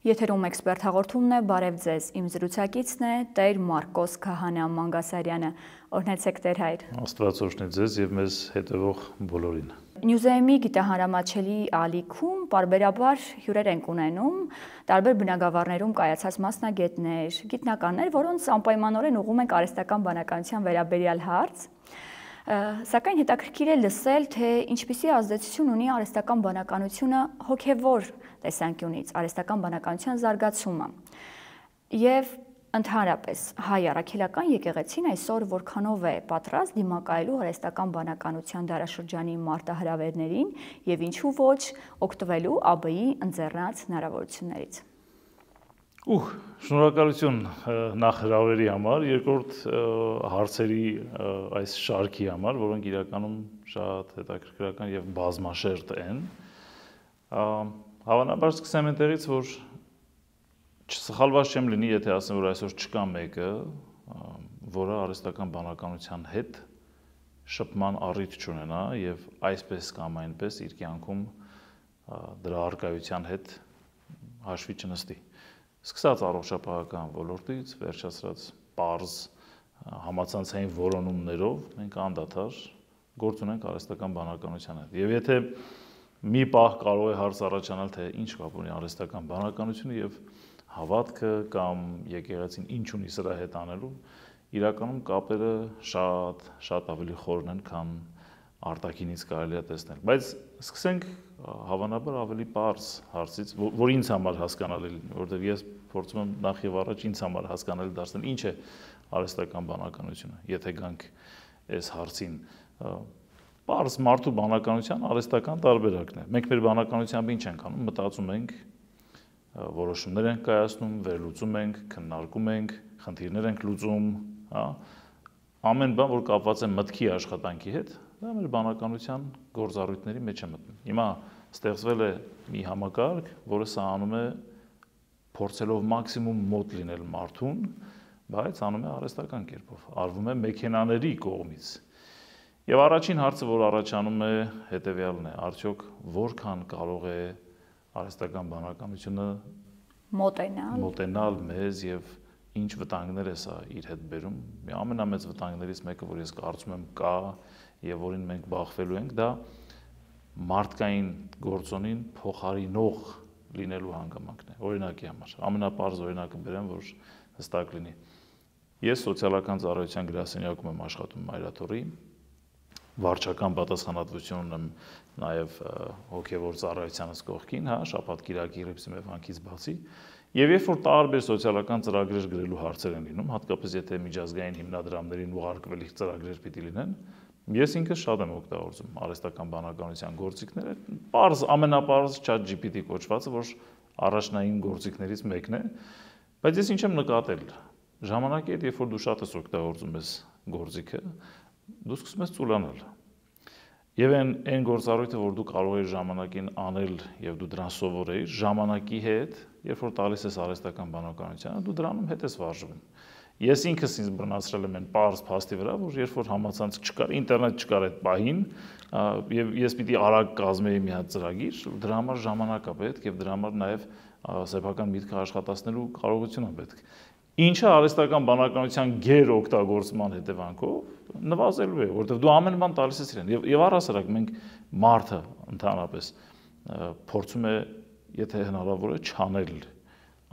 Եթերում էքսպերտ հաղորդումն է, բարև ձեզ, իմ զրուցակիցն է Տեր Մարկոս Քահանա Մանգասարյանը, օրհնեցեք Տեր հայր։ Աստված օրհնի ձեզ եւ մեզ հետևող բոլորին։ Նյուզեեմի գիտահանրամատչելի ալիքում պարբերաբար հյուրեր ենք ունենում, տարբեր բնագավառներում կայացած մասնագետներ, գիտնականներ, որոնց անպայմանորեն ուղղում ենք արհեստական բանականության վերաբերյալ հարց։ Սակայն հետաքրքիր է լսել, թե ինչպիսի ազդեցություն ունի արհեստական բանականությունը հոգևոր տեսանկյունից, արհեստական բանականության զարգացումը։ Եվ ընդհանրապես հայ առաքելական եկեղեցին այսօր որքանով է պատրաստ դիմակայելու արհեստական բանականության դարաշրջանի մարտահրավերներին եւ ինչու ոչ օգտվելու ԱԲ-ի ընձեռնած հնարավորություններից։ Շնորհակալություն նախ հրավերի համար, երկրորդ հարցերի այս շարքի համար, որոնք իրականում շատ հետաքրքրական եւ բազմաշերտ են։ Հավանաբար սկսեմ այնտեղից, որ սխալված չեմ լինի, եթե ասեմ, որ այսօր չկա մեկը, որը արհեստական բանականության հետ շփման առիթ չունենա եւ այսպես կամ այնպես իր կյանքում դրա արկայության հետ հաշվի չնստի։ Սկսած առողջապահական ոլորտից, վերջացրած պարզ համացանցային որոնումներով մենք անդադար գործ ունենք արհեստական բանականության հետ։ Եվ եթե մի պահ կարող է հարց առաջանալ, թե ինչ կապ ունի արհեստական բանականությունը եւ հավատքը կամ եկեղեցին ինչ ունի սրա հետ անելու, իրականում կապերը շատ ավելի խորն են, քան արտաքինից կարելի է տեսնել։ Բայց սկսենք հավանաբար ավելի պարզ հարցից, որ ինձ համար հասկանալի լինի, որովհետև ես փորձում եմ նախ եւ առաջ ինձ համար հասկանալի դարձնել ինչ է արհեստական բանականությունը, եթե գանք այս հարցին։ Պարզ մարդու բանականության արհեստական տարբերակն է։ Մենք մեր բանականությամբ ինչ ենք անում, մտածում ենք, որոշումներ ենք կայացնում, վերլուծում ենք, քննարկում ենք, խնդիրներ ենք լուծում, հա։ Ամեն բան, որ կապված է մտքի աշխատանքի հետ, դա մեր բանականության գործառույթների մեջ է մտնում։ Հիմա ստեղծվել է մի համակարգ, որը սա անում է փորձելով մաքսիմում մոտ լինել մարդուն, բայց անում է արհեստական կերպով, արվում է մեքենաների կողմից։ Եվ առաջին հարցը, որ առաջանում է, հետևյալն է, արդյոք որքան կարող է արհեստական բանականությունը մոտենալ մեզ եւ ինչ վտանգներ է սա իր հետ բերում։ Ամենամեծ վտանգներից մեկը, որ ես կարծում եմ կա եւ որին մենք բախվելու ենք, դա մարդկային գործոնին փոխարինող լինելու հանգամանքն է։ Օրինակի համար ամենապարզ օրինակը բերեմ, որ հստակ լինի։ Ես սոցիալական ծառայության գրասենյակում եմ աշխատում Մայրաթորի, վարչական պատասխանատվություն ունեմ նաեւ հոգեվոր ծառայությանս կողքին, հա, շաբաթ-կիրակի ռիփսի վանքից բացի։ Եվ երբ որ տարբեր սոցիալական ծրագրեր գրելու հարցեր են լինում, հատկապես եթե միջազգային հիմնադրամներին ուղարկվելիք ծրագրեր պիտի լինեն, ես ինքս շատ եմ օգտագործում արհեստական բանականության գործիքները, պարզ ամենապարզ ChatGPT կոչվածը, որ առաջնային գործիքներից մեկն է, բայց ես ինչ եմ նկատել, ժամանակի հետ երբ որ դու շատ ես օգտագործում ես գործիքը, դու սկսում ես ծուլանալ։ Եվ այն գործառույթը, որ դու կարող ես ժամանակին անել եւ դու դրան սովորեիր, ժամանակի հետ, երբ որ տալիս ես արհեստական բանականությանը, դու դրանում հետ ես վարժվում։ Ես ինքս ինձ բռնացրել եմ այն պարզ փաստի վրա, որ երբ որ համացանց չկար, ինտերնետ չկար այդ պահին, եւ ես պիտի արագ կազմեի մի հատ ծրագիր, դրա համար ժամանակ է պետք եւ դրա համար նաեւ սեփական միտքը աշխատացնելու կարողություն է պետք։ Ինչը արհեստական բանականության գեր օգտագործման հետևանքով նվազելու է, որովհետև դու ամեն բան տալիս ես իրեն եւ առհասարակ մենք մարդը ընդհանրապես փորձում է, եթե հնարավոր է, չանել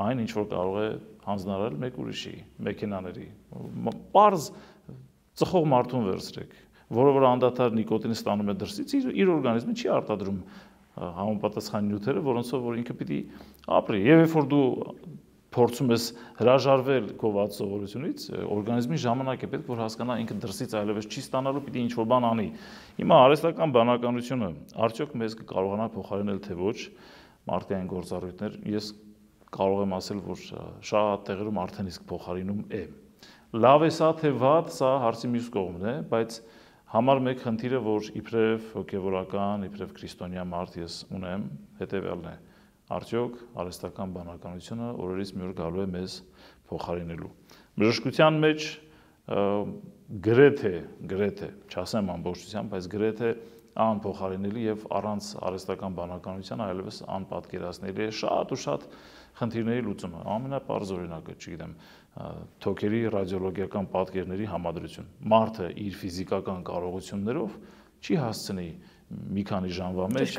այն, ինչ որ կարող է հանձնարարել մեկ ուրիշի, մեքենաների։ Պարզ ծխող մարդուն վերցրեք, որը որ անդադար նիկոտին ստանում է դրսից, իր օրգանիզմը չի արտադրում համապատասխան նյութերը, որոնցով որ ինքը պիտի ապրի։ Եվ երբ որ դու փորձում ես հրաժարվել քո ված սովորությունից, օրգանիզմի ժամանակ է պետք, որ հասկանա ինքը դրսից այլևս չի ստանալու, պիտի ինչ-որ բան անի։ Հիմա արհեստական բանականությունը արդյոք մեզ կկարողանա փոխարինել թե ոչ մարդկային գործառույթներ, ես կարող եմ ասել, որ շատ տեղերում արդեն իսկ փոխարինում է։ Լավ է սա թե վատ, սա հարցի մյուս կողմն է, բայց համար մեկ խնդիրը, որ իբրև հոգևորական, իբրև քրիստոնյա մարդ ես ունեմ, հետևյալն է. արդյոք արհեստական բանականությունը օրերից մի օր գալու է մեզ փոխարինելու։ Բժշկության մեջ գրեթե, չասեմ ամբողջությամբ, բայց գրեթե անփոխարինելի եւ առանց արհեստական բանականության այլևս անպատկերացնելի է շատ ու շատ խնդիրների լուծումը։ Ամենապարզ օրինակը, չգիտեմ, թոքերի ռադիոլոգիական պատկերների համադրություն։ Մարդը իր ֆիզիկական կարողություններով չի հասցնի մի քանի ժամվա մեջ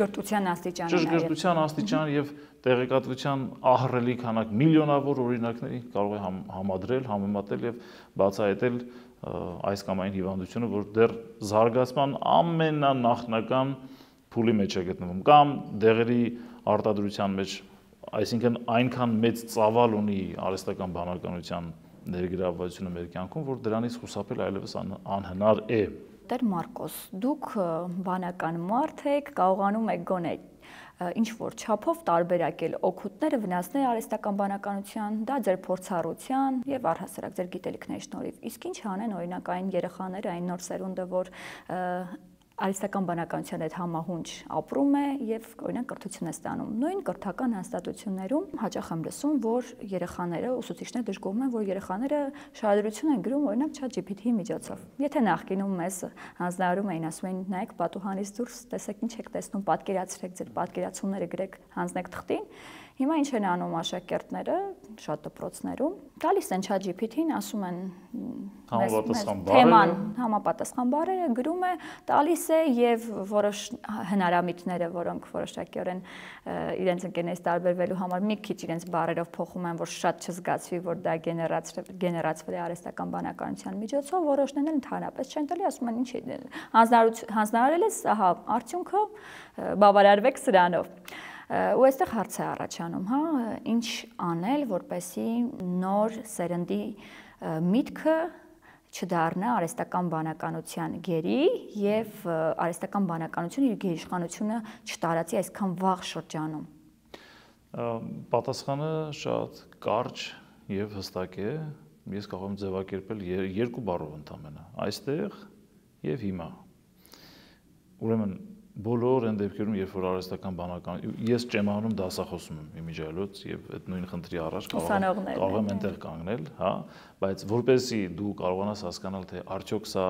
ճշգրտության աստիճան եւ տեղեկատվության ահռելի քանակ միլիոնավոր օրինակների կարող է համադրել, համեմատել եւ բացահայտել այս կամ այն հիվանդությունը, որ դեռ զարգացման ամենանախնական փուլի մեջ է գտնվում, կամ դեղերի արտադրության մեջ, այսինքն այնքան մեծ ծավալ ունի արհեստական բանականության ներգրավվածությունը մեր կյանքում, որ դրանից խուսափել այլևս անհնար է։ Տեր Մարկոս, դուք բանական մարդ եք, կարողանում եք գոնե ինչ որ չափով տարբերակել օգուտները, վնասները արհեստական բանականության, դա ձեր փորձառության եւ առհասարակ ձեր գիտելիքների շնորհիվ։ Իսկ ինչ անեն օրինակ այն երեխաները, այն նոր սերունդը, որ արհեստական բանականության հետ համահունչ ապրում է եւ օրինակ կրթություն է ստանում։ Նույն կրթական հաստատություններում հաճախ եմ լսում, որ երեխաները, ուսուցիչները դժգոհում են, որ երեխաները շարադրություն են գրում օրինակ ChatGPT-ի միջոցով։ Եթե նախկինում մեզ հանձնարարում էին, ասում էին, նայեք պատուհանից դուրս, տեսեք ինչ եք տեսնում, պատկերացրեք ձեր պատկերացումները գրեք, հանձնեք թղթին։ Հիմա ինչ են անում աշակերտները շատ դպրոցներում, գալիս են ChatGPT-ին, ասում են թեման, համապատասխան բառերը գրում է, տալիս է եւ որոշ հնարամիտները, որոնք որոշակիորեն իրենց ընկերներից տարբերվելու համար մի քիչ իրենց բառերով փոխում են, որ շատ չզգացվի, որ դա գեներացվել է արհեստական բանականության միջոցով, որոշներն էլ ընդհանրապես չեն տալի, ասում են ինչի հանձնարարել ես, ահա արդյունքը բավարարվեք սրանով։ Ու այստեղ հարց է առաջանում, հա, ինչ անել, որպեսզի նոր սերնդի միտքը չդառնա արհեստական բանականության գերի եւ արհեստական բանականությունը իր գերիշխանությունը չտարածի այսքան վաղ շրջանում։ Պատասխանը շատ կարճ եւ հստակ է։ Ես կարող եմ ձևակերպել երկու բառով ընդամենը՝ այստեղ եւ հիմա։ Ուրեմն բոլոր այն դեպքերում, երբ որ արհեստական բանական, ես ճեմանում դասախոսում եմ իմիջիալոց եւ այդ նույն խնդրի առաջ կարող եմ այնտեղ կանգնել, հա, բայց որպեսզի դու կարողանաս հասկանալ, թե արդյոք սա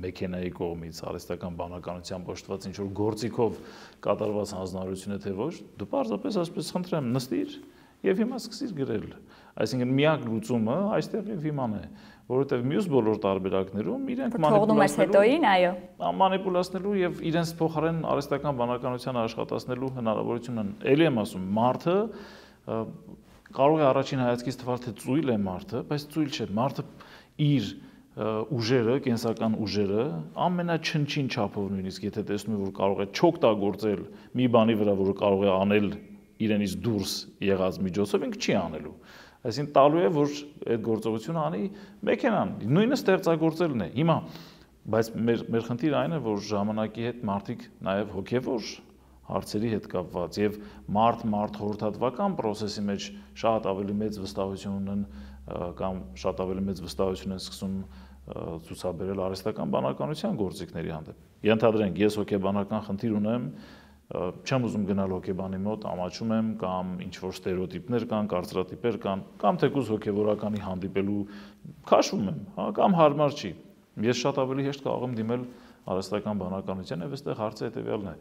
մեքենայի կողմից արհեստական բանականությամբ օժտված ինչ որ գործիքով կատարված հանձնարարություն է, թե ոչ, դու պարզապես ասես խնդրեմ նստիր եւ հիմա սկսիր գրել։ Այսինքն միակ լուծումը այստեղ եւ հիման է, որովհետեւ մյուս բոլոր տարբերակներում իրենք մանիպուլացնելու եւ իրենց փոխարեն արհեստական բանականության աշխատացնելու հնարավորություն են։ Էլի եմ ասում, մարդը կարող է առաջին հայացքից թվալ, թե ծույլ է մարդը, բայց ծույլ չէ, մարդը իր ուժերը, կենսական ուժերը ամենաչնչին չափով նույնիսկ եթե տեսնում է, որ կարող է չօգտագործել մի բանի վրա, որը կարող է անել իրենից դուրս եղած միջոցով, ինքը չի անելու։ Այսինքն տալու է, որ այդ գործողությունը անի մեքենան, նույնը ստեղծագործելն է։ Հիմա, բայց մեր խնդիրը այն է, որ ժամանակի հետ մարդիկ նաև հոգևոր հարցերի հետ կապված եւ մարդ խորհրդատվական process-ի մեջ շատ ավելի մեծ վստահություն ունեն կամ շատ ավելի մեծ վստահություն են սկսում ցուցաբերել արհեստական բանականության գործիքների հանդեպ։ Ենթադրենք, ես հոգեբանական խնդիր ունեմ, չեմ ուզում գնալ հոգեբանի մոտ, ամաչում եմ կամ ինչ որ ստերեոտիպներ կան, կարծրատիպեր կան, կամ թեկուզ հոգեվորականի հանդիպելու քաշվում եմ, հա, կամ հարմար չի։ Ես շատ ավելի հեշտ կարող եմ դիմել արհեստական բանականության եւ այստեղ հարցը հետեւյալն է.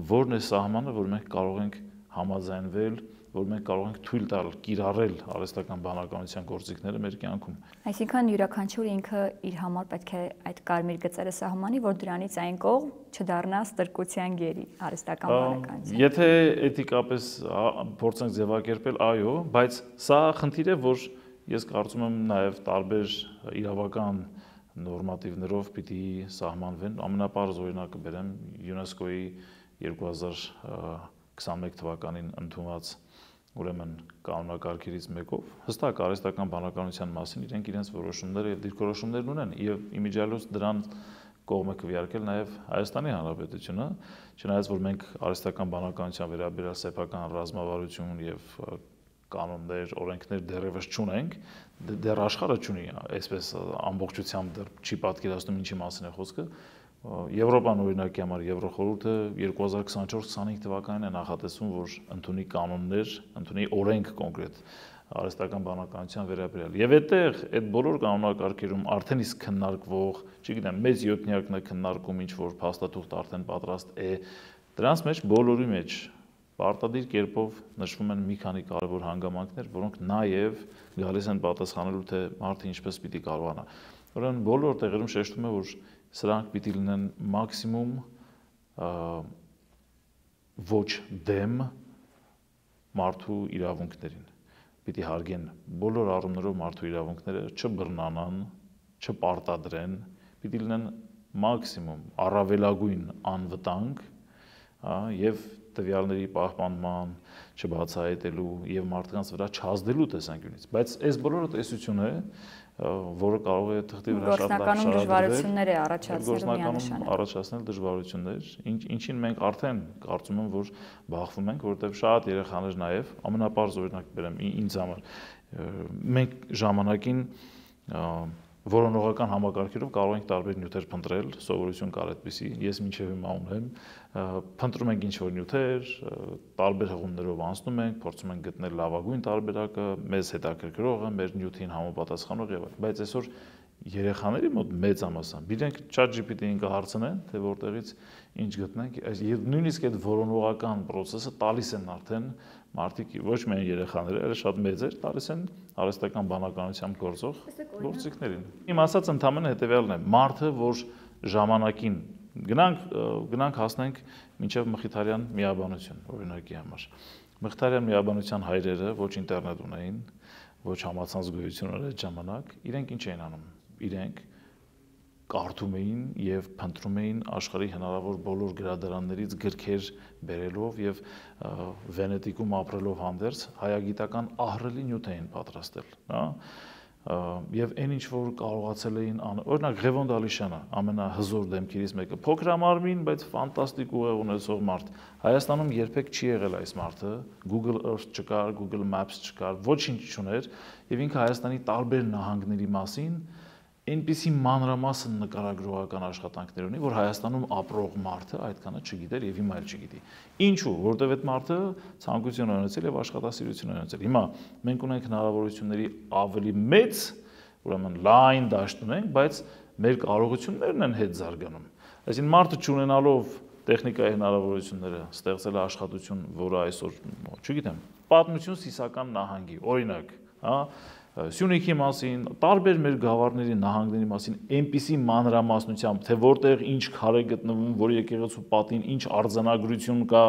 որն է սահմանը, որ մենք կարող ենք համաձայնվել, որ մենք կարող ենք թույլ տալ կիրառել արհեստական բանականության գործիքները մեր կյանքում։ Այսինքն յուրաքանչյուր ինքը իր համար պետք է այդ կարմիր գծերը սահմանի, որ դրանից այն կողմ չդառնա ստրկության գերի արհեստական բանականության։ Եթե էթիկապես փորձենք ձևակերպել, այո, բայց սա խնդիր է, որ ես կարծում եմ նաև տարբեր իրավական նորմատիվներով պիտի սահմանվեն։ Ամենապարզ օրինակը բերեմ ՅՈՒՆԵՍԿՕ-ի 2021 թվականին ընդունված ուրեմն կանոնակարգերից մեկով հստակ արհեստական բանականության մասին իրենք իրենց որոշումները եւ դիրքորոշումներ ունեն եւ իմիջիալոց դրան կողմ է քվեարկել նաեւ Հայաստանի Հանրապետությունը, չնայած որ մենք արհեստական բանականության վերաբերյալ սեփական ռազմավարություն եւ կանոններ, օրենքներ դեռևս չունենք, դեռ աշխարհը չունի, այսպես ամբողջությամբ դեռ չի պատկերացնում ինչի մասին է խոսքը։ Եվրոպան օրինակի համար Եվրոխորհուրդը 2024-25 թվականին է նախատեսվում, որ ընդունի կանոններ, ընդունի օրենք կոնկրետ արհեստական բանականության վերաբերյալ։ Եվ այդտեղ այդ բոլոր կանոնակարգերում արդեն իսկ քննարկվող, չգիտեմ, մեծ յոթնյակն է քննարկում ինչ որ փաստաթուղթ արդեն պատրաստ է, դրանց մեջ բոլորի մեջ պարտադիր կերպով նշվում են մի քանի կարևոր հանգամանքներ, որոնք նաև գալիս են պատասխանելու թե մարդը ինչպես պիտի կարողանա։ Ուրեմն բոլոր տեղերում շեշտում է, որ սրանք պիտի լինեն մաքսիմում ոչ դեմ մարդու իրավունքներին։ Պիտի հարգեն բոլոր առումներով մարդու իրավունքները, չբռնանան, չպարտադրեն, պիտի լինեն մաքսիմում առավելագույն անվտանգ, եւ տվյալների պահպանման, չբացահայտելու եւ մարդկանց վրա չազդելու տեսանկյունից, բայց այս բոլորը տեսություն է, որը կարող է թղթի վրա շատ լավ դժվարություններ է առաջացնել դժվարություններ, ինչին մենք արդեն կարծում եմ, որ բախվում ենք, որովհետեւ շատ երեխաներ նաեւ ամենապարզ օրինակ բերեմ ինձ համար, մենք ժամանակին որոնողական համակարգերով կարող ենք տարբեր նյութեր փնտրել, սովորություն կար այդպիսի, ես մինչև հիմա ունեմ, փնտրում ենք ինչ-որ նյութեր, տարբեր հղումներով անցնում ենք, փորձում ենք գտնել լավագույն տարբերակը, մեզ հետաքրքրողը, մեր նյութին համապատասխանող եւ այլն, բայց այսօր երեխաների մոտ մեծամասամբ իրենք ChatGPT-ին կհարցնեն, թե որտեղից ինչ գտնենք, եւ նույնիսկ այդ որոնողական process-ը տալիս են արդեն մարդիկ, ոչ միայն երեխաները, այլ շատ մեծեր, տալիս են արհեստական բանականությամբ գործող գործիքներին։ Իմ ասած ընդհանրապես հետեւյալն է. մարդը, որ ժամանակին գնանք հասնենք մինչև Մխիթարյան միաբանություն, օրինակի համար։ Մխիթարյան միաբանության հայրերը ոչ ինտերնետ ունեին, ոչ համացանց գոյություն ուներ այդ ժամանակ, իրենք ինչ էին անում։ Իրենք կարդում էին եւ փնտրում էին աշխարհի հնարավոր բոլոր գրադարաններից գրքեր բերելով եւ Վենետիկում ապրելով հանդերձ հայագիտական ահռելի նյութ էին պատրաստել, հա, եւ այն ինչ որ կարողացել էին օրինակ Ղևոն Դալիշյանը ամենահզոր դեմքերից մեկը, փոքրամարմին, բայց ֆանտաստիկ ուղեղ ունեցող մարդ, Հայաստանում երբեք չի եղել այս մարդը, Google Earth չկար, Google Maps չկար, ոչինչ չուներ եւ ինքը Հայաստանի տարբեր նահանգների մասին այնպիսի մանրամասն նկարագրողական աշխատանքներ ունի, որ Հայաստանում ապրող մարդը այդքանը չգիտեր եւ հիմա էլ չգիտի։ Ինչու՞, որովհետեւ այդ մարդը ցանկություն ունեցել եւ աշխատասիրություն ունեցել։ Հիմա մենք ունենք հնարավորությունների ավելի մեծ, ուրեմն լայն դաշտ ունենք, բայց մեր կարողություններն են հետ զարգանում։ Այսինքն մարդը չունենալով տեխնիկայի հնարավորությունները ստեղծել է աշխատություն, որը այսօր, չգիտեմ, պատմություն Սիսական նահանգի, օրինակ, հա, Սյունիքի մասին, տարբեր մեր գավառների նահանգների մասին այնպիսի մանրամասնությամբ, թե որտեղ ինչ քար է գտնվում, որ եկեղեցու պատին ինչ արձանագրություն կա,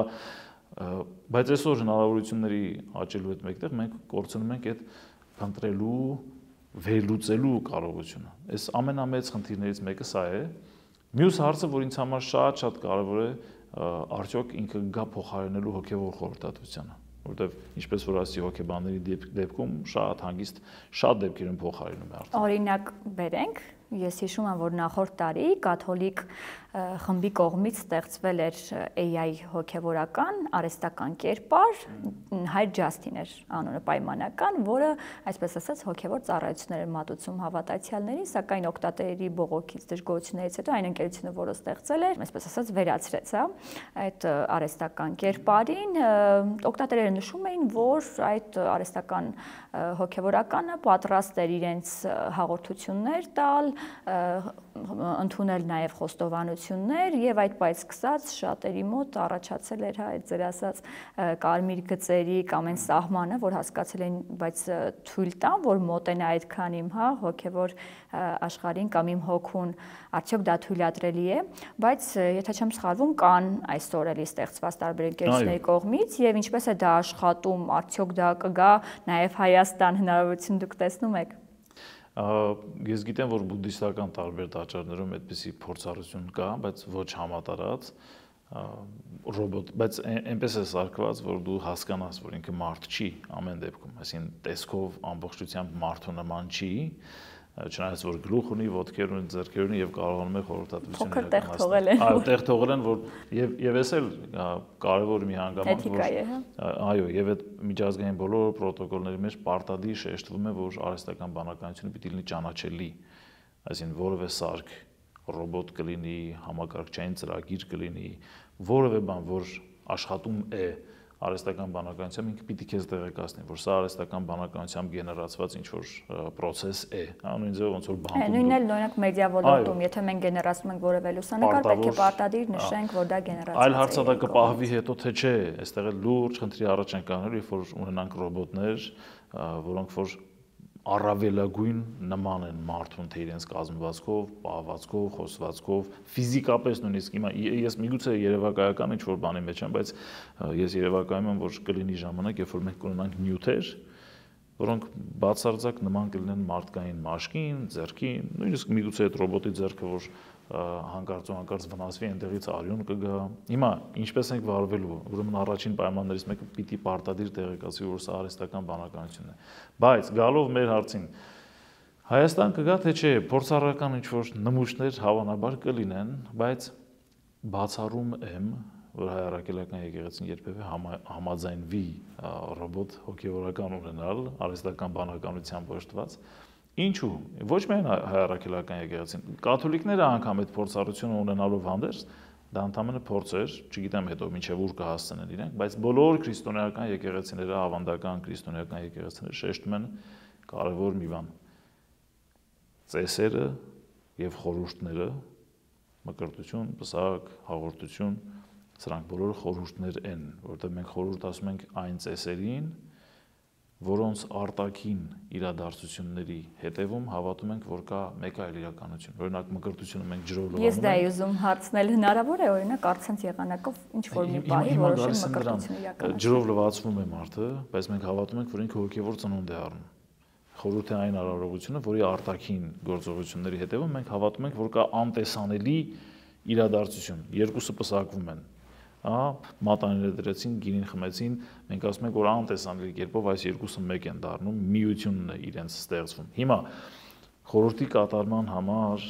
բայց այսօր հնարավորությունների աճելու հետ մեկտեղ մենք կորցնում ենք այդ փնտրելու, վերլուծելու կարողությունը։ Այս ամենամեծ խնդիրներից մեկը սա է։ Մյուս հարցը, որ ինձ համար շատ կարևոր է, արդյոք ինքը գա փոխարինելու հոգևոր խորհրդատվությանը, որտեվ ինչպես որ ասի հոգեբանների դեպքում շատ հանգիստ շատ դեպքերում փոխարինում է արդեն։ Օրինակ բերենք, ես հիշում եմ, որ նախորդ տարի կաթոլիկ խմբի կողմից ստեղծվել էր AI հոգևորական արհեստական կերպար, Հայր Ջասթին էր անունը պայմանական, որը, այսպես ասած, հոգևոր ծառայություններ էր մատուցում հավատացյալներին, սակայն օգտատերերի բողոքից դժգոհություններից հետո այն ընկերությունը, որը ստեղծել էր, այսպես ասած, վերացրեց, հա, այդ արհեստական կերպարին, օգտատերերը նշում էին, որ այդ արհեստական հոգևորականը պատրաստ էր իրենց հաղորդություններ տալ, ընդունել նաև խոստովանություններ եւ այդ պայծ սկսած շատերի մոտ առաջացել էր այդ ձեր ասած կարմիր գծերի կամ այն սահմանը, որ հասկացել են, բայց թույլ տան, որ մոտենա այդքան իմ, հա, հոգևոր աշխարհին կամ իմ հոգուն, արդյոք դա թույլատրելի է, բայց եթե չեմ սխալվում, կան այսօր էլի ստեղծված տարբեր ընկերությունների կողմից եւ ինչպես է դա աշխատում, արդյոք դա կգա նաև Հայաստան, հնարավորություն դուք տեսնում եք։ Ես գիտեմ, որ բուդդիստական տարբեր տաճարներում այդպիսի փորձառություն կա, բայց ոչ համատարած ռոբոտ, բայց այնպես է սարքված, որ դու հասկանաս, որ ինքը մարդ չի ամեն դեպքում, այսինքն տեսքով ամբողջությամբ մարդու նման չի, չնայած որ գլուխ ունի, ոտքեր ունի, ձեռքեր ունի եւ կարողանում է խորհրդատվություն իրականացնել։ Այո, տեղ թողել են, որ եւ էս էլ կարևոր մի հանգամանք, որ այո, եւ այդ միջազգային բոլոր պրոտոկոլների մեջ պարտադիր շեշտվում է, որ արհեստական բանականությունը պիտի լինի ճանաչելի, այսինքն որևէ սարք, ռոբոտ կլինի, համակարգչային ծրագիր կլինի, որևէ բան, որ աշխատում է արհեստական բանականությամբ ինքը պիտի քեզ տեղեկացնի, որ սա արհեստական բանականությամբ գեներացված ինչ-որ process է, նույն ձևով ոնց որ բանկում։ Նույնն էլ օրինակ մեդիա ոլորտում, եթե մենք գեներացնում ենք որևէ լուսանկար, պետք է պարտադիր նշենք, որ դա գեներացված է։ Այլ հարցադակը պահվի հետո թե չէ, այստեղ էլ լուրջ խնդրի առաջ ենք անելու, երբ որ ունենանք ռոբոտներ, որոնք որ առավելագույն նման են մարդուն, թե իրենց կազմվածքով, պահվածքով, խոսվածքով, ֆիզիկապես նույնիսկ հիմա ես միգուցե երևակայական ինչ-որ բանի մեջ եմ, բայց ես երևակայում եմ, որ կլինի ժամանակ, երբ որ մենք կունենանք նյութեր, որոնք բացարձակ նման կլինեն մարդկային մաշկին, ձեռքին, նույնիսկ միգուցե այդ ռոբոտի ձեռքը, որ հանկարծ վնասվի, այնտեղից արյուն կգա։ Հիմա ինչպես ենք վարվելու, ուրեմն առաջին պայմաններից մեկը պիտի պարտադիր տեղեկացվի, որ սա արհեստական բանականություն է։ Բայց գալով մեր հարցին, Հայաստան կգա թե չէ, փորձառական ինչ-որ նմուշներ հավանաբար կլինեն, բայց բացառում եմ, որ հայ առաքելական եկեղեցին երբևէ համաձայնվի ռոբոտ հոգևորական ունենալ, արհեստական բանականությամբ օժտված։ Ինչու՞։ Ոչ միայն հայ առաքելական եկեղեցին, կաթոլիկները անգամ այդ փորձառությունը ունենալով հանդերձ, դա ընդհանրապես փորձ էր, չգիտեմ հետո մինչև ուր կհասցնեն իրենք, բայց բոլոր քրիստոնեական եկեղեցիները, ավանդական քրիստոնեական եկեղեցիները շեշտում են կարևոր մի բան։ Ծեսերը եւ խորհուրդները, մկրտություն, պսակ, հաղորդություն, սրանք բոլորը խորհուրդներ են, որտեղ մենք խորհուրդ ասում ենք այն ծեսերին, որոնց արտաքին իրադարձությունների հետևում հավատում ենք, որ կա մեկ այլ իրականություն։ Օրինակ մկրտությունը մենք ջրով լվանում ենք։ Ես դա ուզում հարցնել, հնարավոր է օրինակ առցանց եղանակով ինչ որ մի բանի որոշել մկրտությունը իրականացնել։ Ջրով լվացվում է մարդը, բայց մենք հավատում ենք, որ ինքը հոգևոր ծնունդ է առնում։ Խորհուրդ է այն արարողությունը, որի արտաքին գործողությունների հետևում մենք հավատում ենք, որ կա անտեսանելի իրադարձություն։ Երկուսը պսակվում են։ Մատանիները դրեցին, գինին խմեցին, մենք ասում ենք, որ անտեսանելի կերպով այս երկուսը մեկ են դառնում, միությունն է իրենց ստեղծվում։ Հիմա խորհրդի կատարման համար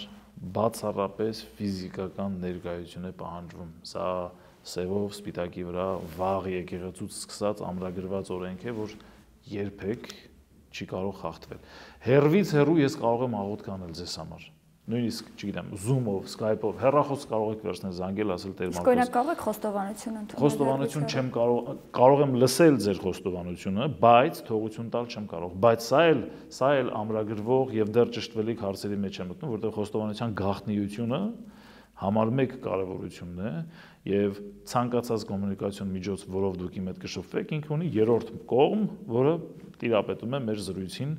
բացառապես ֆիզիկական ներկայություն է պահանջվում։ Սա սևով սպիտակի վրա վաղ եկեղեցուց սկսած ամրագրված օրենք է, որ երբեք չի կարող խախտվել։ Հեռվից հեռու ես կարող եմ աղոթք անել ձեզ համար։ Նույնիսկ, չգիտեմ, Zoom-ով, Skype-ով, հեռախոս կարող եք վերցնել, զանգել, ասել Տեր Մարկոս։ Օրինակ կարող եք խոստովանություն ընդունել։ Խոստովանություն չեմ կարող եմ լսել ձեր խոստովանությունը, բայց թողություն տալ չեմ կարող։ Բայց սա էլ ամրագրվող եւ դեռ ճշտվելիք հարցերի մեջ եմ մտնում, որտեղ խոստովանության գաղտնիությունը համար 1 կարևորությունն է եւ ցանկացած կոմունիկացիոն միջոց, որով դուք իմ հետ կշփվեք, ինքը ունի երրորդ կողմ, որը տիրապետում է մեր զրույցին,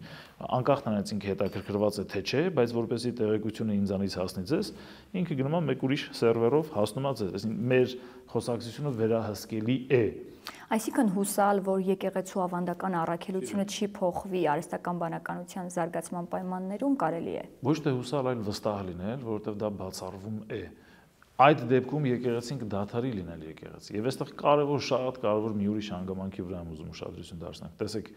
անկախ նրանից ինքը հետաքրքրված է թե չէ, բայց որպեսզի տեղեկությունը ինձանից հասնի ձեզ, ինքը գնում է մեկ ուրիշ սերվերով հասնում է ձեզ, այսինքն մեր խոսակցությունը վերահսկելի է։ Այսինքն հուսալ, որ եկեղեցու ավանդական առաքելությունը չի փոխվի արհեստական բանականության զարգացման պայմաններում կարելի է։ Ոչ թե հուսալ, այլ վստահ լինել, որովհետև դա բացառվում է։ Այդ դեպքում եկեղեցին կդադարի լինել եկեղեցի։ Եվ այստեղ շատ կարևոր մի ուրիշ հանգամանքի վրա եմ ուզում ուշադրություն դարձնել։ Տեսեք,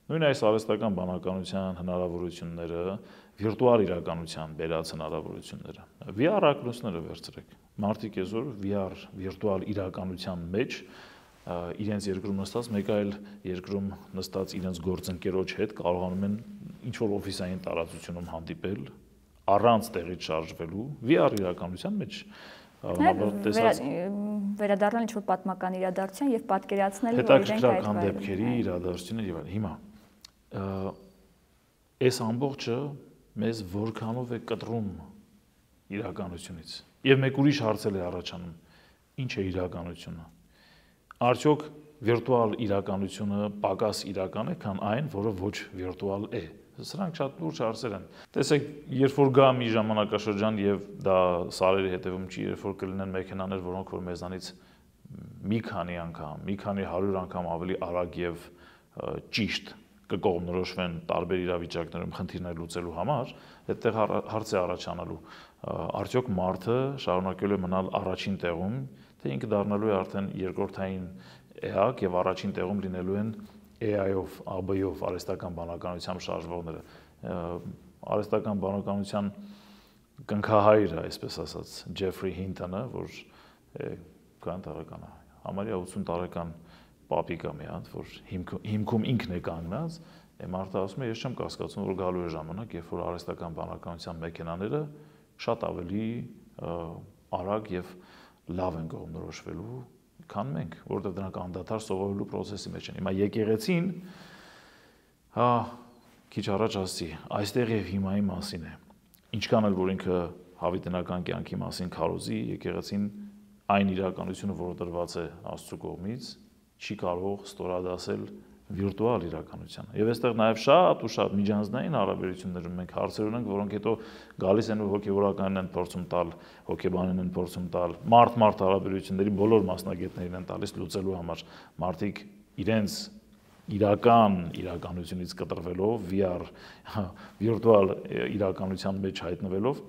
նույն այս արհեստական բանականության հնարավորությունները, վիրտուալ իրականության բերած հնարավորությունները, VR ակնոցները վերցրեք։ Մարդիկ այսօր VR վիրտուալ իրականության մեջ իրենց երկրում նստած, մեկ այլ երկրում նստած իրենց գործընկերոջ հետ կարողանում են ինչ-որ օֆիսային տարածությունում հանդիպել, առանց տեղից շարժվելու, VR իրականության մեջ վերադառնալ ինչ-որ պատմական իրադարձության եւ պատկերացնել, որ իրենք հետաքրքրական դեպքերի իրադարձություններ եւ այլն։ Հիմա այս ամբողջը մեզ որքանով է կտրում իրականությունից։ Եվ մեկ ուրիշ հարց է առաջանում. ինչ է իրականությունը։ Արդյոք վիրտուալ իրականությունը պակաս իրական է, քան այն, որը ոչ վիրտուալ է։ Սրանք շատ լուրջ հարցեր են։ Տեսեք, երբ որ գա մի ժամանակաշրջան եւ դա սարերի հետևում չի, երբ որ կլինեն մեքենաներ, որոնք որ մեզանից մի քանի անգամ, մի քանի 100 անգամ ավելի արագ եւ ճիշտ կկողմնորոշվեն տարբեր իրավիճակներում խնդիրներ լուծելու համար, այդտեղ հարց է առաջանալու, արդյոք մարդը շարունակելու է մնալ առաջին տեղում, թե ինքը դառնալու է արդեն երկրորդային էակ եւ առաջին տեղում լինելու են AI-ով, AB-ով, արհեստական բանականությամբ շարժվողները, արհեստական բանականության կնքահայրը, այսպես ասած, Ջեֆրի Հինտոնը, որ քան տարեկան է, համարյա 80 տարեկան պապիկ է մի հատ, որ հիմքում ինքն է կանգնած, մարդը ասում է, ես չեմ կասկածում, որ գալու է ժամանակ, երբ որ արհեստական բանականության մեքենաները շատ ավելի արագ եւ լավ են կողմնորոշվելու քան մենք, որովհետև դրանք անդադար սովորելու process-ի մեջ են։ Հիմա եկեղեցին, հա, քիչ առաջ ասացի, այստեղ եւ հիմայի մասին է։ Ինչքան էլ որ ինքը հավիտենական կյանքի մասին քարոզի, եկեղեցին այն իրականությունը, որը տրված է Աստծո կողմից, չի կարող ստորադասել վիրտուալ իրականությանը։ Եվ այստեղ նաև շատ ու շատ միջանձնային հարաբերություններում մենք հարցեր ունենք, որոնք հետո գալիս են ու հոգևորականն են փորձում տալ, հոգեբանին են փորձում տալ, մարդ-մարդ հարաբերությունների բոլոր մասնագետներին են տալիս լուծելու համար։ Մարդիկ իրենց իրական իրականությունից կտրվելով, VR, վիրտուալ իրականության մեջ հայտնվելով,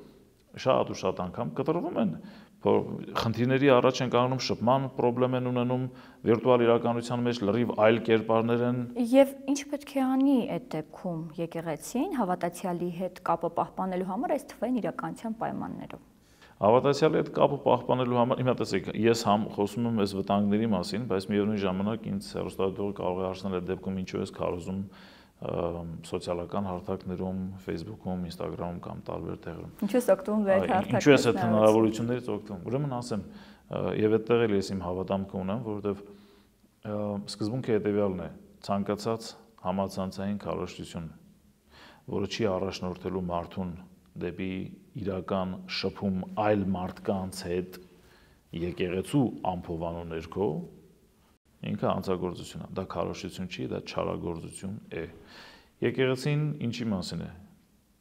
շատ ու շատ անգամ կտրվում են խնդիրների առաջ են կանգնում, շփման խնդրեմ են ունենում, վիրտուալ իրականության մեջ լրիվ այլ կերպարներ են։ Եվ ինչ պետք է անի այդ դեպքում եկեղեցին հավատացյալի հետ կապը պահպանելու համար այս թվային իրականության պայմաններով։ Հավատացյալի հետ կապը պահպանելու համար, հիմա տեսեք, ես խոսում եմ այս վտանգների մասին, բայց միևնույն ժամանակ ինձ հեռուստադիտողը կարող է հարցնել այդ դեպքում ինչու ես քարոզում սոցիալական հարթակներում, Facebook-ում, Instagram-ում կամ տարբեր տեղերում։ Ինչու ես օգտվում այդ հարթակներից։ Ինչու ես այդ հնարավորություններից օգտվում։ Ուրեմն ասեմ, եւ այդտեղ էլ ես իմ հավատամքը ունեմ, որովհետեւ սկզբունքը հետեւյալն է. ցանկացած համացանցային քարոզություն, որը չի առաջնորդելու մարդուն դեպի իրական շփում այլ մարդկանց հետ եկեղեցու ամփոփանու ներքո, ինքը հանցագործություն է, դա քարոզություն չի, դա չարագործություն է։ Եկեղեցին ինչի մասին է։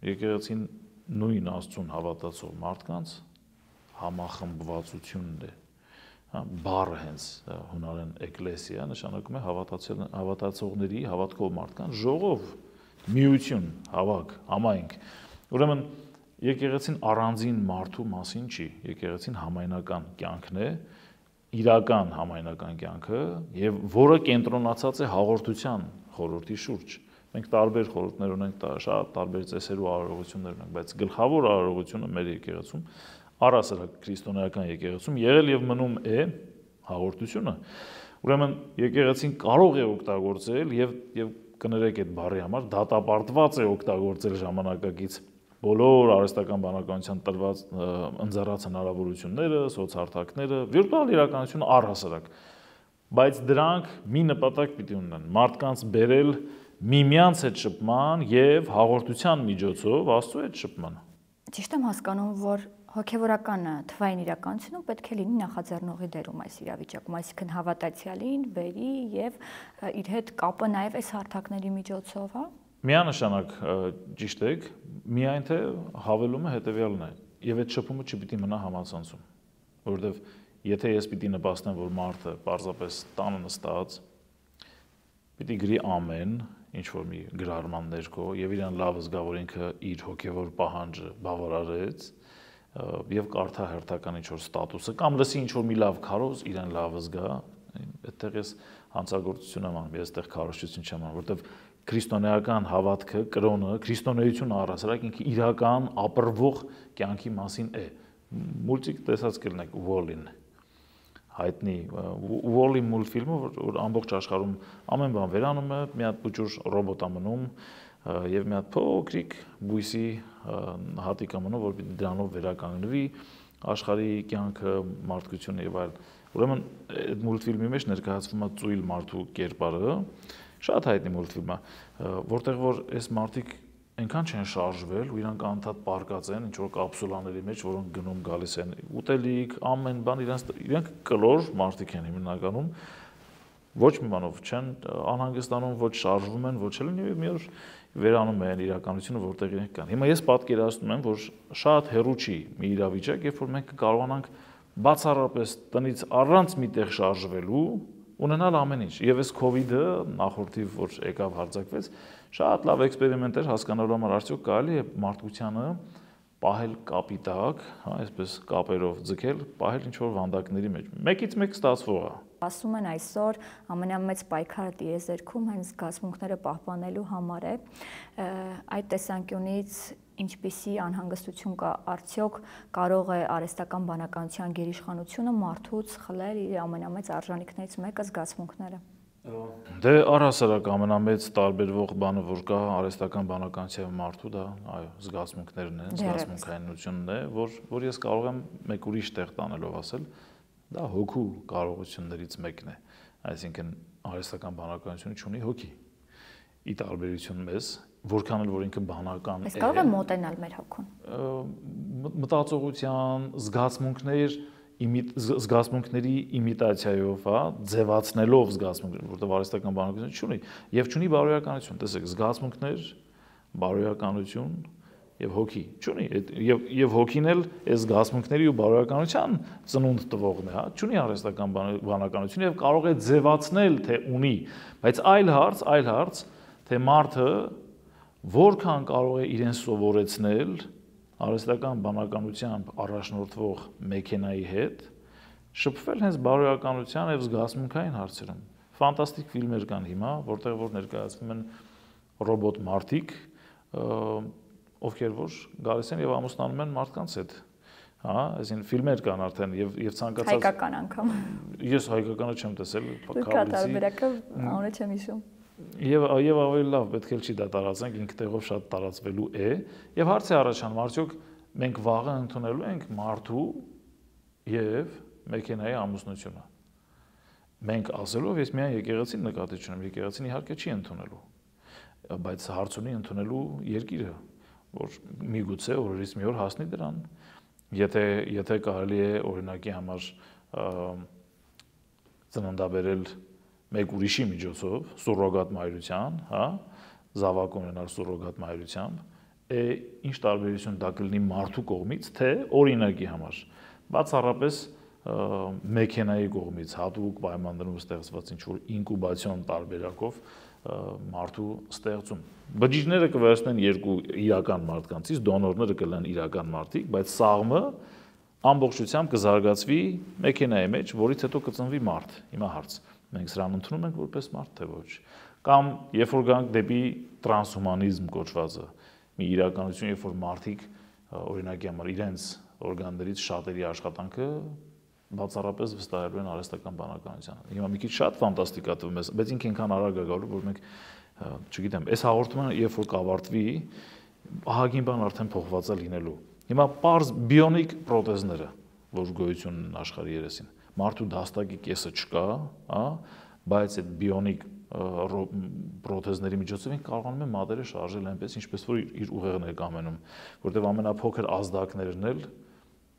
Եկեղեցին նույն Աստծուն հավատացող մարդկանց համախմբվածությունն է։ Բառը հենց հունարեն էկլեսիա նշանակում է հավատացողների, հավատքով մարդկանց ժողով, միություն, հավաք, համայնք։ Ուրեմն եկեղեցին առանձին մարդու մասին չի, եկեղեցին համայնական կյանքն է, իրական համայնական կյանքը եւ որը կենտրոնացած է հաղորդության խորհրդի շուրջ։ Մենք տարբեր խորհուրդներ ունենք, շատ տարբեր ծեսերու արարողություններ ունենք, բայց գլխավոր արարողությունը մեր եկեղեցում, առասարակ քրիստոնեական եկեղեցում եղել եւ մնում է հաղորդությունը։ Ուրեմն եկեղեցին կարող է օգտագործել եւ կներեք այդ բառի համար դատապարտված է օգտագործել ժամանակակից բոլոր արհեստական բանականության տրված ընձեռած հնարավորությունները, սոցհարթակները, վիրտուալ իրականությունը առհասարակ, բայց դրանք մի նպատակ պիտի ունենան՝ մարդկանց բերել միմյանց հետ շփման եւ հաղորդության միջոցով Աստծո հետ շփման։ Ճիշտ եմ հասկանում, որ հոգևորականը թվային իրականությունում պետք է լինի նախաձեռնողի դերում այս իրավիճակում, այսինքն հավատացյալին բերի եւ իր հետ կապը նաեւ այս հարթակների միջոցով, հա։ Միանշանակ ճիշտ եք, միայն թե հավելումը հետևյալն է, եւ այդ շփումը չպիտի մնա համացանցում, որովհետեւ եթե ես պիտի նպաստեմ, որ մարդը պարզապես տանը նստած պիտի գրի ամեն ինչ որ մի գրառման ներքո եւ իրան լավ զգա, որ ինքը իր հոգեվոր պահանջը բավարարեց եւ կարդա հերթական ինչ որ ստատուսը կամ լսի ինչ որ մի լավ քարոզ, իրան լավ զգա, այդտեղ ես հանցագործություն եմ անում, ես այդտեղ քարոզություն չեմ անում, որովհետեւ քրիստոնեական հավատքը, կրոնը, քրիստոնեությունը առասարակ ինքը իրական ապրվող կյանքի մասին է։ Մուլտիկ տեսած կլինեք Wall-ին, հայտնի Wall-ի մուլտֆիլմը, որ ամբողջ աշխարհում ամեն բան վերանում է, մի հատ փոքր ռոբոտ է մնում եւ մի հատ փոքրիկ բույսի հատիկ է մնում, որ դրանով վերականգնվի աշխարհի կյանքը, մարդկությունը եւ այլն։ Ուրեմն այդ մուլտֆիլմի մեջ ներկայացվում է ծույլ մարդու կերպարը, շատ հայտնի մուլտֆիլմ է, որտեղ որ այս մարդիկ այնքան չեն շարժվել ու իրանք անդադ պարկած են ինչ որ կապսուլաների մեջ, որոնք գնում գալիս են ուտելիք, ամեն բան իրանք կլոր մարդիկ են հիմնականում, ոչ մի բանով չեն անհանգստանում, ոչ շարժվում են, ոչ էլ մի օր վերանում են իրականությունը, որտեղ իրենք կան։ Հիմա ես պատկերացնում եմ, որ շատ հեռու չի մի իրավիճակ, երբ որ մենք կարողանանք բացառապես տնից առանց միտեղ շարժվելու ունենալ ամեն ինչ։ Եվ այս COVID-ը նախորդիվ որ եկավ հարձակվեց, շատ լավ էքսպերիմենտ էր հասկանալու համար արդյոք կարելի է մարդկությանը պահել կապի տակ, հա, այսպես կապերով ձգել, պահել ինչ որ վանդակների մեջ։ Մեկից մեկ ստացվող է։ Ասում են այսօր ամենամեծ պայքարը տիեզերքում հենց զգացմունքները պահպանելու համար է։ Այդ տեսանկյունից ինչպիսի անհանգստություն կա, արդյոք կարող է արհեստական բանականության գերիշխանությունը մարդուց խլել իր ամենամեծ արժանիքներից մեկը զգացմունքները։ Դե առհասարակ ամենամեծ տարբերվող բանը որ կա արհեստական բանականության մարդու դա, այո, զգացմունքներն են, զգացմունքայնությունն է, որ ես կարող եմ մեկ ուրիշ տեղ տանելով ասել, դա հոգու կարողություններից մեկն է, այսինքն արհեստական բանականությունը ունի հոգի։ Ի տարբերություն մեզ, որքան էլ որ ինքը բանական է։ Այս կարող է մոտենալ մեր հոգուն։ Մտածողության, զգացմունքների իմիտացիայով, հա, ձևացնելով զգացմունքներ, որտեղ արհեստական բանականությունը չունի եւ չունի բարոյականություն, տեսեք, զգացմունքներ, բարոյականություն եւ հոգի չունի, եւ հոգին էլ այս զգացմունքների ու բարոյականության ծնունդ տվողն է, հա, չունի արհեստական բանականություն եւ կարող է ձևացնել թե ունի, բայց այլ հարց, թե մարդը որքան կարող է իրեն սովորեցնել արհեստական բանականությամբ առաջնորդվող մեքենայի հետ շփվել հենց բարոյականության եւ զգացմունքային հարցերում։ Ֆանտաստիկ ֆիլմեր կան հիմա, որտեղ որ ներկայացվում են ռոբոտ մարդիկ, ովքեր որ գալիս են եւ ամուսնանում են մարդկանց հետ։ Հա, այսինքն ֆիլմեր կան արդեն եւ ցանկացած հայկական անգամ։ Ես հայկականը չեմ տեսել, կա տարբերակը, անունը չեմ հիշում։ Եվ ավելի լավ պետք է չի դա տարածենք, ինքնտեղով շատ տարածվելու է եւ հարց է առաջանում, արդյոք մենք վաղը ընդունելու ենք մարդու եւ մեքենայի ամուսնությունը։ Մենք ասելով ես միայն եկեղեցին նկատի չունեմ, եկեղեցին իհարկե չի ընդունելու, բայց հարց ունի ընդունելու երկիրը, որ միգուցե օրերից մի օր հասնի դրան, եթե կարելի է օրինակի համար ծննդաբերել մեկ ուրիշի միջոցով, սուրոգատ մայրության, հա, զավակ ունենալ սուրոգատ մայրությամբ, ինչ տարբերություն դա կլինի մարդու կողմից, թե օրինակի համար, բացառապես մեքենայի կողմից հատուկ պայմաններում ստեղծված ինչ-որ ինկուբացիոն տարբերակով մարդու ստեղծում։ Բջիջները կվերցնեն երկու իրական մարդկանցից, դոնորները կլինեն իրական մարդիկ, բայց սաղմը ամբողջությամբ կզարգացվի մեքենայի մեջ, որից հետո կծնվի մարդ։ Հիմա հարց. մենք սրան ընդունում ենք որպես մարդ, թե ոչ։ Կամ երբ որ գանք դեպի տրանսհումանիզմ կոչվածը, մի իրականություն, երբ որ մարդիկ օրինակի համար իրենց օրգաններից շատերի աշխատանքը բացառապես վստահելու են արհեստական բանականությանը։ Հիմա մի քիչ շատ ֆանտաստիկա թվում է, բայց ինքը ինքան արագ է գալու, որ մենք, չգիտեմ, այս հաղորդումը երբ որ կավարտվի, ահագին բան արդեն փոխված է լինելու։ Հիմա պարզ բիոնիկ պրոթեզները, որ գոյություն ունեն աշխարհի երեսին, մարդու դաստակի կեսը չկա, հա, բայց այդ բիոնիկ պրոթեզների միջոցով ենք կարողանում են մատերը շարժել այնպես, ինչպես որ իր ուղեղն է կամենում, որտեղ ամենափոքր ազդակներն էլ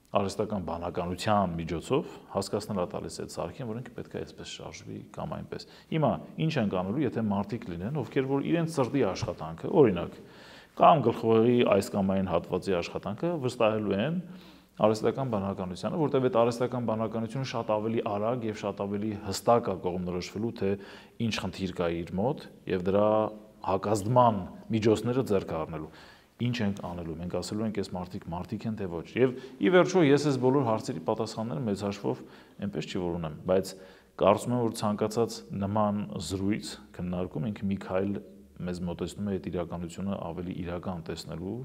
արհեստական բանականության միջոցով հասկացնել է տալիս այդ սարքին, որ ինքը պետք է այսպես շարժվի կամ այնպես։ Հիմա ինչ են կանելու, եթե մարդիկ լինեն, ովքեր որ իրենց սրտի աշխատանքը, օրինակ, կամ գլխուղեղի այս կամ այն հատվածի աշխատանքը վստահելու են արհեստական բանականությանը, որտեղ այդ արհեստական բանականությունը շատ ավելի արագ եւ շատ ավելի հստակ է կողմնորոշվելու, թե ինչ խնդիր կա իր մոտ եւ դրա հակազդման միջոցները ձեռք առնելու։ Ինչ ենք անելու, մենք ասելու ենք այս մարդիկ են թե ոչ։ Եվ ի վերջո ես այս բոլոր հարցերի պատասխանները մեծ հաշվով այնպես չի որ ունեմ, բայց կարծում եմ, որ ցանկացած նման զրույց քննարկում ինքը մի քայլ մեզ մոտեցնում է այդ իրականությունը ավելի իրական տեսնելու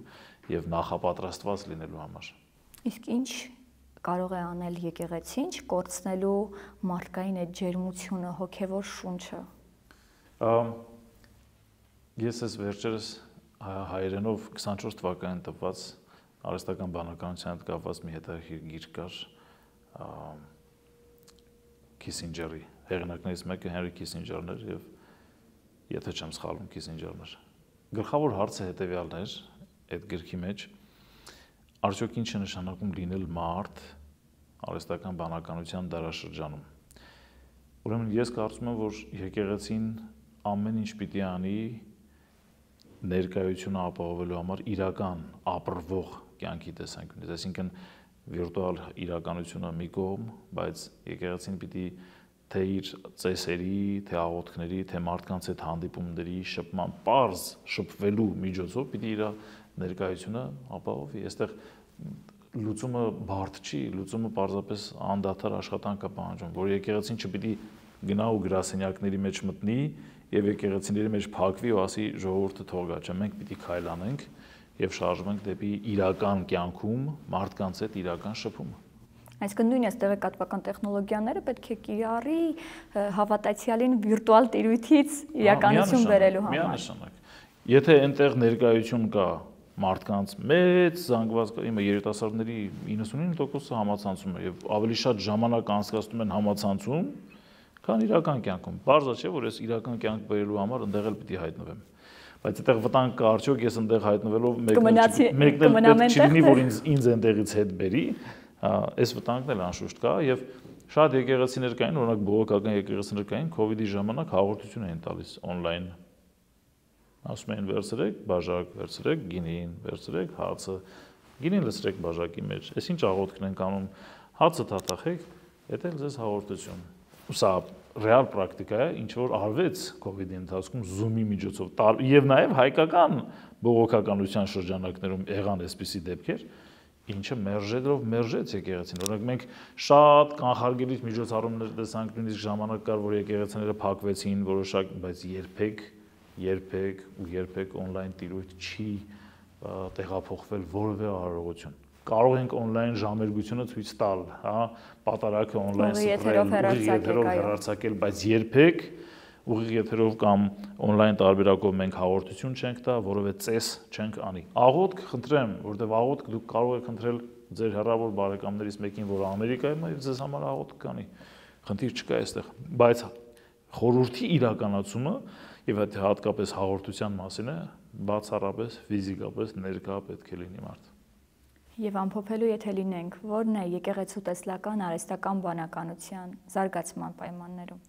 եւ նախապատրաստված լինելու համար։ Իսկ ինչ կարող է անել եկեղեցին կորցնելու մարդկային այդ ջերմությունը, հոգևոր շունչը։ Ես այս վերջերս հայերենով 24 թվականին տված արհեստական բանականության հետ կապված մի հետաքրքիր գիրք կար Քիսինջերի, հեղինակներից մեկը Հենրի Քիսինջերն էր եւ եթե չեմ սխալվում Քիսինջերն էր։ Գլխավոր հարցը հետեւյալն էր այդ գրքի մեջ. արդյոք ինչ է նշանակում լինել մարդ արհեստական բանականության դարաշրջանում։ Ուրեմն ես կարծում եմ, որ եկեղեցին ամեն ինչ պիտի անի ներկայությունը ապահովելու համար իրական ապրվող կյանքի տեսանկյունից, այսինքն վիրտուալ իրականությունը մի կողմ, բայց եկեղեցին պիտի թե իր ծեսերի, թե աղոթքների, թե մարդկանց հետ հանդիպումների շփման պարզ շփվելու միջոցով պիտի իր ներկայությունը ապահովի։ Այստեղ լուծումը բարդ չի, լուծումը պարզապես անդադար աշխատանք է պահանջում, որ եկեղեցին չպիտի գնա ու գրասենյակների մեջ մտնի եւ եկեղեցիների մեջ փակվի ու ասի ժողովուրդը թող գա, չէ, մենք պիտի քայլ անենք եւ շարժվենք դեպի իրական կյանքում մարդկանց հետ իրական շփումը։ Այսինքն նույնիսկ տեղեկատվական տեխնոլոգիաները պետք է կիրառի հավատացյալին վիրտուալ տիրույթից իրականություն բերելու համար։ Միանշանակ։ Եթե այնտեղ ներկայություն կա մարդկանց մեծ զանգված իմը երիտասարդների 99%-ը համացանցում է եւ ավելի շատ ժամանակ անցկացնում են համացանցում, քան իրական կյանքում։ Բարձր չէ, որ ես իրական կյանք բերելու համար այնտեղ էլ պիտի հայտնվեմ։ Բայց այդտեղ վտանգ կա արդյոք ես այնտեղ հայտնվելով մեկն չլինի, որ ինձ այնտեղից հետ բերի, այս վտանգն էլ անշուշտ կա եւ շատ եկեղեցիներ կային, օրինակ բողոքական եկեղեցիներ կային, COVID-ի ժամանակ հաղորդություն էին տալիս on-line։ Ասում էին վերցրեք բաժակ, վերցրեք գինին, վերցրեք հացը, գինին լցրեք բաժակի մեջ։ Այս ինչ աղոթքն են կանում, հացը թաթախեք, դա էլ ձեզ հաղորդություն։ Սա ռեալ պրակտիկա է, ինչ որ արվեց COVID-ի ընթացքում Zoom-ի միջոցով եւ նաեւ հայկական բողոքականության շրջանակներում եղան այսպիսի դեպքեր, ինչը մերժեց եկեղեցին։ Օրինակ մենք շատ կանխարգելիչ միջոցառումներ տեսանք, նույնիսկ ժամանակ կար, որ եկեղեցիները փակվեցին որոշակ, բայց երբեք on-line տիրույթ չի տեղափոխվել որևէ արարողություն։ Կարող ենք on-line ժամերգությունը ցույց տալ, հա, պատարակը on-line եթերով հեռարձակել, բայց երբեք ուղիղ եթերով կամ on-line տարբերակով մենք հաղորդություն չենք տա, որովհետեւ ծես չենք անի։ Աղոթք խնդրեմ, որովհետեւ աղոթք դուք կարող եք խնդրել ձեր հեռավոր բարեկամներից մեկին, որ Ամերիկայում է, ձեզ համար աղոթք կանի։ Խնդիր չկա այստեղ, բայց խորհրդի իրականացումը եւ այդ հատկապես հաղորդության մասին է, բացառապես ֆիզիկապես ներկա պետք է լինի մարդ։ Եվ ամփոփելու եթե լինենք, ո՞րն է եկեղեցու տեսլական արհեստական բանականության զարգացման պայմաններում։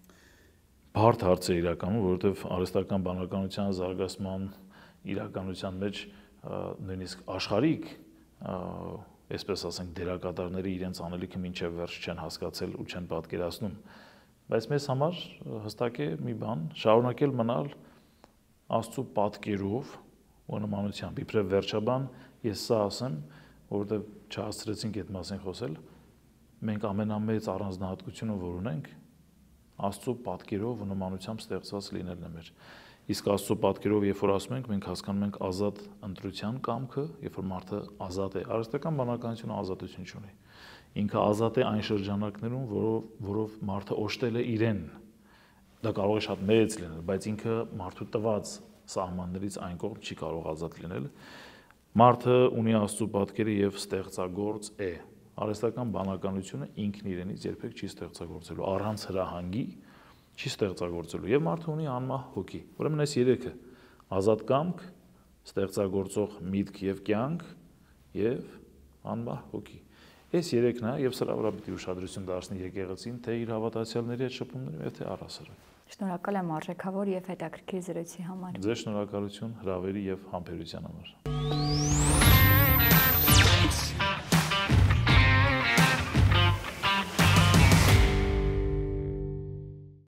Բարդ հարց է իրականում, որովհետև արհեստական բանականության զարգացման իրականության մեջ նույնիսկ աշխարհիկ, այսպես ասենք, դերակատարները իրենց անելիքը մինչև վերջ չեն հասկացել ու չեն պատկերացնում։ Բայց մեզ համար հստակ է մի բան, շարունակել մնալ Աստծո պատկերով ու նմանությամբ։ Իբրև վերջաբան ես սա ասեմ, որովհետև չհասցրեցինք այդ մասին խոսել, մենք ամենամեծ առանձնահատկությունը, որ ունենք, Աստծո պատկերով ու նմանությամբ ստեղծված լինելն է մեր։ Իսկ Աստծո պատկերով, երբ որ ասում ենք, մենք հասկանում ենք ազատ ընտրության կամքը, երբ որ մարդը ազատ է, արհեստական բանականությունը ազատություն չունի։ Ինքը ազատ է այն շրջանակներում, որով մարդը օժտել է իրեն։ Դա կարող է շատ մեծ լինել, բայց ինքը մարդու տված սահմաններից այն կողմ չի կարող ազատ լինել։ Մարդը ունի Աստծո պատկերը եւ ստեղծագործ է։ Արհեստական բանականությունը ինքն իրենից երբեք չի ստեղծագործելու, առանց հրահանգի չի ստեղծագործելու եւ մարդը ունի անմահ հոգի։ Ուրեմն այս երեքը՝ ազատ կամք, ստեղծագործող միտք եւ կյանք եւ անմահ հոգի։ Այս երեքն է եւ սրա վրա պիտի ուշադրություն դարձնի եկեղեցին, թե իր հավատացյալների հետ շփումներում եւ թե առասարակ։ Շնորհակալ եմ արժեքավոր եւ հետաքրքիր զրույցի համար։ Ձեզ շնորհակալություն հրավերի եւ համբերության համար։